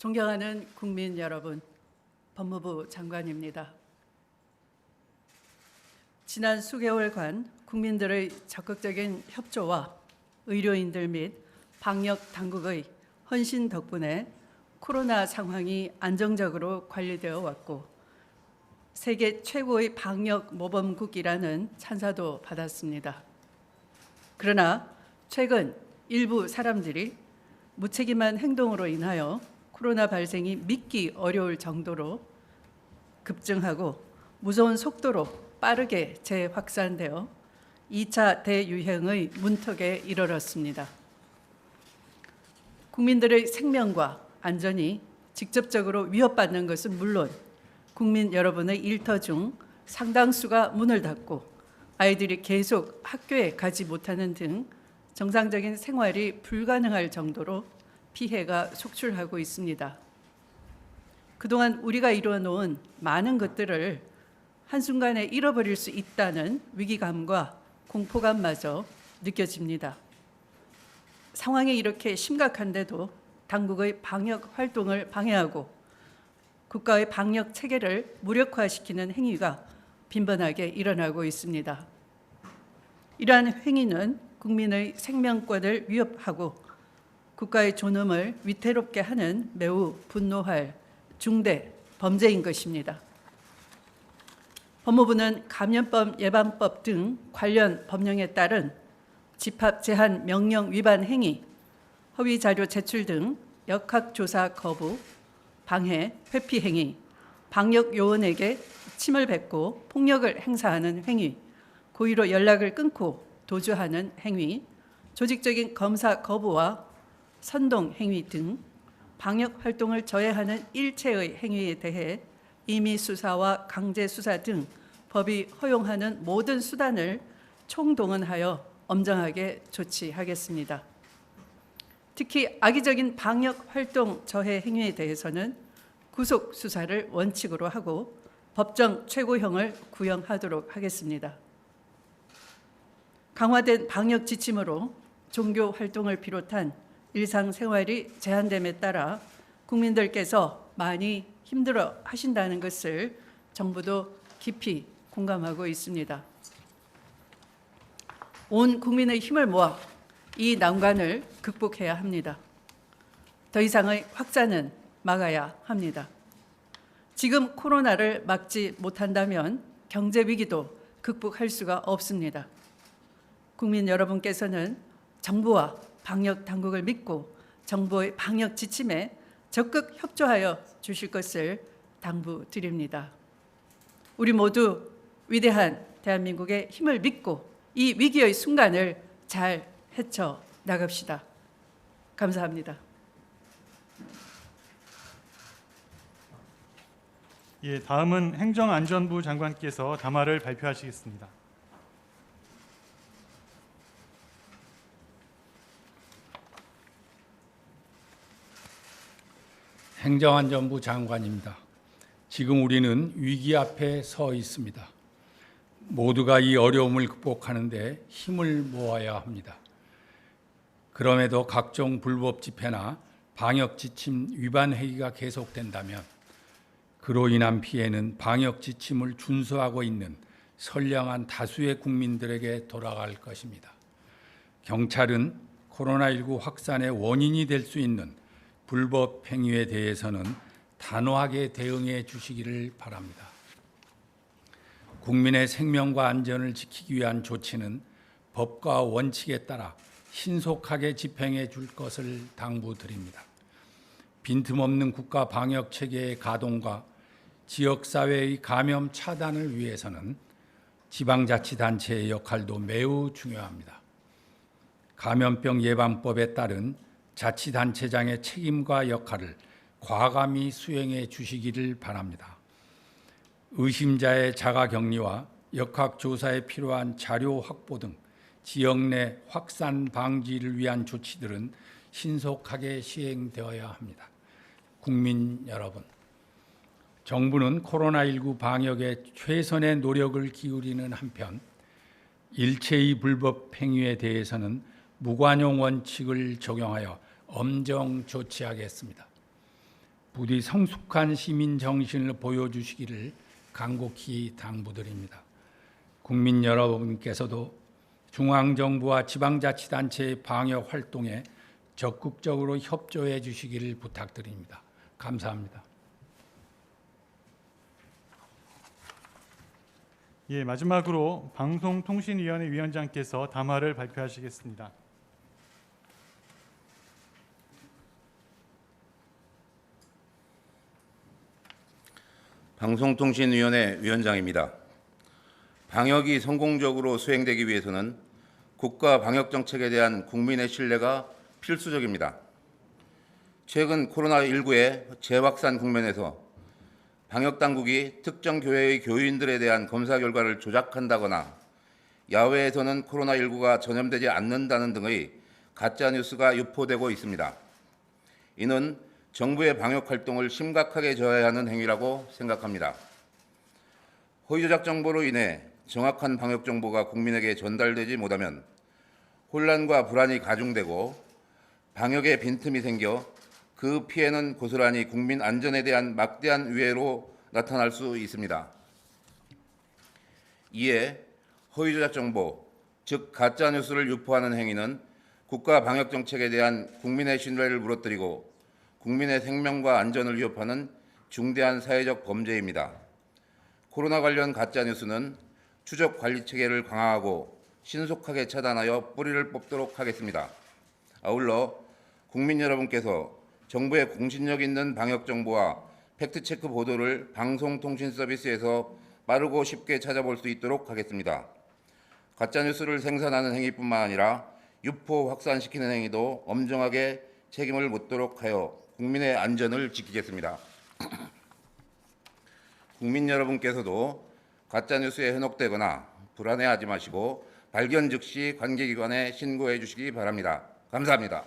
존경하는 국민 여러분, 법무부 장관입니다. 지난 수개월간 국민들의 적극적인 협조와 의료인들 및 방역 당국의 헌신 덕분에 코로나 상황이 안정적으로 관리되어 왔고 세계 최고의 방역 모범국이라는 찬사도 받았습니다. 그러나 최근 일부 사람들이 무책임한 행동으로 인하여 코로나 발생이 믿기 어려울 정도로 급증하고 무서운 속도로 빠르게 재확산되어 2차 대유행의 문턱에 이르렀습니다. 국민들의 생명과 안전이 직접적으로 위협받는 것은 물론 국민 여러분의 일터 중 상당수가 문을 닫고 아이들이 계속 학교에 가지 못하는 등 정상적인 생활이 불가능할 정도로 피해가 속출하고 있습니다. 그동안 우리가 이루어 놓은 많은 것들을 한순간에 잃어버릴 수 있다는 위기감과 공포감마저 느껴집니다. 상황이 이렇게 심각한데도 당국의 방역 활동을 방해하고 국가의 방역 체계를 무력화시키는 행위가 빈번하게 일어나고 있습니다. 이러한 행위는 국민의 생명권을 위협하고 국가의 존엄을 위태롭게 하는 매우 분노할 중대 범죄인 것입니다. 법무부는 감염법 예방법 등 관련 법령에 따른 집합 제한 명령 위반 행위, 허위 자료 제출 등 역학조사 거부, 방해, 회피 행위, 방역 요원에게 침을 뱉고 폭력을 행사하는 행위, 고의로 연락을 끊고 도주하는 행위, 조직적인 검사 거부와 선동 행위 등 방역 활동을 저해하는 일체의 행위에 대해 임의 수사와 강제 수사 등 법이 허용하는 모든 수단을 총동원하여 엄정하게 조치하겠습니다. 특히 악의적인 방역 활동 저해 행위에 대해서는 구속 수사를 원칙으로 하고 법정 최고형을 구형하도록 하겠습니다. 강화된 방역 지침으로 종교 활동을 비롯한 일상생활이 제한됨에 따라 국민들께서 많이 힘들어 하신다는 것을 정부도 깊이 공감하고 있습니다. 온 국민의 힘을 모아 이 난관을 극복해야 합니다. 더 이상의 확산은 막아야 합니다. 지금 코로나를 막지 못한다면 경제 위기도 극복할 수가 없습니다. 국민 여러분께서는 정부와 방역 당국을 믿고 정부의 방역 지침에 적극 협조하여 주실 것을 당부드립니다. 우리 모두 위대한 대한민국의 힘을 믿고 이 위기의 순간을 잘 헤쳐 나갑시다. 감사합니다. 예, 다음은 행정안전부 장관께서 담화를 발표하시겠습니다. 행정안전부 장관입니다. 지금 우리는 위기 앞에 서 있습니다. 모두가 이 어려움을 극복하는 데 힘을 모아야 합니다. 그럼에도 각종 불법 집회나 방역 지침 위반 행위가 계속된다면 그로 인한 피해는 방역 지침을 준수하고 있는 선량한 다수의 국민들에게 돌아갈 것입니다. 경찰은 코로나19 확산의 원인이 될 수 있는 불법 행위에 대해서는 단호하게 대응해 주시기를 바랍니다. 국민의 생명과 안전을 지키기 위한 조치는 법과 원칙에 따라 신속하게 집행해 줄 것을 당부드립니다. 빈틈없는 국가 방역 체계의 가동과 지역사회의 감염 차단을 위해서는 지방자치단체의 역할도 매우 중요합니다. 감염병 예방법에 따른 자치단체장의 책임과 역할을 과감히 수행해 주시기를 바랍니다. 의심자의 자가격리와 역학조사에 필요한 자료 확보 등 지역 내 확산 방지를 위한 조치들은 신속하게 시행되어야 합니다. 국민 여러분, 정부는 코로나19 방역에 최선의 노력을 기울이는 한편 일체의 불법 행위에 대해서는 무관용 원칙을 적용하여 엄정 조치하겠습니다. 부디 성숙한 시민 정신을 보여주시기를 간곡히 당부드립니다. 국민 여러분께서도 중앙정부와 지방자치단체의 방역 활동에 적극적으로 협조해 주시기를 부탁드립니다. 감사합니다. 예, 마지막으로 방송통신위원회 위원장께서 담화를 발표하시겠습니다. 방송통신위원회 위원장입니다. 방역이 성공적으로 수행되기 위해서는 국가 방역 정책에 대한 국민의 신뢰가 필수적입니다. 최근 코로나19의 재확산 국면에서 방역 당국이 특정 교회의 교인들에 대한 검사 결과를 조작한다거나 야외에서는 코로나19가 전염되지 않는다는 등의 가짜 뉴스가 유포되고 있습니다. 이는 정부의 방역 활동을 심각하게 저해하는 행위라고 생각합니다. 허위조작 정보로 인해 정확한 방역 정보가 국민에게 전달되지 못하면 혼란과 불안이 가중되고 방역에 빈틈이 생겨 그 피해는 고스란히 국민 안전에 대한 막대한 위해로 나타날 수 있습니다. 이에 허위조작 정보, 즉 가짜 뉴스를 유포하는 행위는 국가 방역 정책에 대한 국민의 신뢰를 무너뜨리고 국민의 생명과 안전을 위협하는 중대한 사회적 범죄입니다. 코로나 관련 가짜 뉴스는 추적 관리 체계를 강화하고 신속하게 차단하여 뿌리를 뽑도록 하겠습니다. 아울러 국민 여러분께서 정부의 공신력 있는 방역 정보와 팩트체크 보도를 방송통신 서비스에서 빠르고 쉽게 찾아볼 수 있도록 하겠습니다. 가짜뉴스를 생산하는 행위뿐만 아니라 유포 확산시키는 행위도 엄정하게 책임을 묻도록 하여 국민의 안전을 지키겠습니다. 국민 여러분께서도 가짜뉴스에 현혹되거나 불안해하지 마시고 발견 즉시 관계기관에 신고해 주시기 바랍니다. 감사합니다.